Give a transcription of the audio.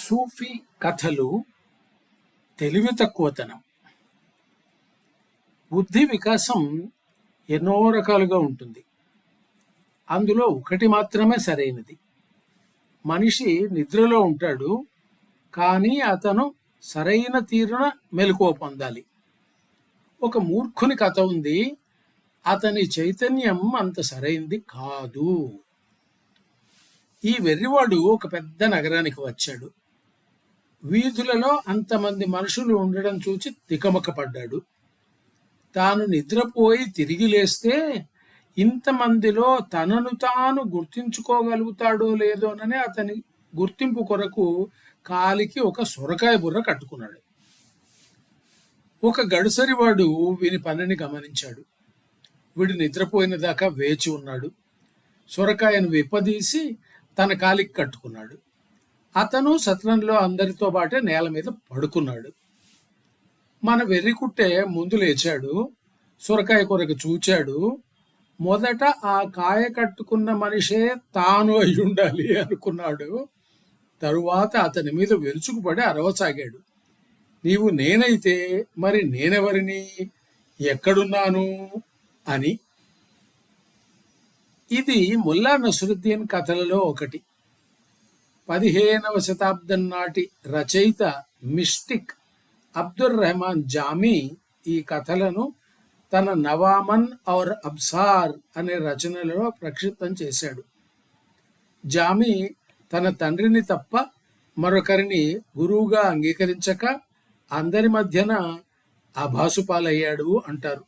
సూఫీ కథలు తెలివి తక్కువతనం. బుద్ధి వికాసం ఎన్నో రకాలుగా ఉంటుంది. అందులో ఒకటి మాత్రమే సరైనది. మనిషి నిద్రలో ఉంటాడు, కానీ అతను సరైన తీరున మెలకువ పొందాలి. ఒక మూర్ఖుని కథ ఉంది. అతని చైతన్యం అంత సరైంది కాదు. ఈ వెర్రివాడు ఒక పెద్ద నగరానికి వచ్చాడు. వీధులలో అంతమంది మనుషులు ఉండడం చూచి తికమకపడ్డాడు. తాను నిద్రపోయి తిరిగి లేస్తే ఇంతమందిలో తనను తాను గుర్తించుకోగలుగుతాడో లేదోనని అతని గుర్తింపు కొరకు కాలికి ఒక సొరకాయ బుర్ర కట్టుకున్నాడు. ఒక గడుసరివాడు వీని పనిని గమనించాడు. వీడు నిద్రపోయిన దాకా వేచి ఉన్నాడు. సొరకాయను విప్పదీసి తన కాలికి కట్టుకున్నాడు. అతను సత్రంలో అందరితో పాటే నేల మీద పడుకున్నాడు. మన వెర్రికుట్టే ముందు లేచాడు. సొరకాయ కొరకు చూచాడు. మొదట ఆ కాయ కట్టుకున్న మనిషే తాను అయి ఉండాలి అనుకున్నాడు. తరువాత అతని మీద విరుచుకుపడి అరవసాగాడు. నీవు నేనైతే మరి నేనెవరిని, ఎక్కడున్నాను అని. ఇది ముల్లా నసరుద్దీన్ కథలలో ఒకటి. 15వ శతాబ్దం నాటి రచయిత మిస్టిక్ అబ్దుర్ రెహమాన్ జామీ ఈ కథలను తన నవామన్ ఔర్ అబ్సార్ అనే రచనలలో ప్రక్షిప్తం చేశాడు. జామీ తన తండ్రిని తప్ప మరొకరిని గురువుగా అంగీకరించక అందరి మధ్యన అభాసుపాలయ్యాడు అంటారు.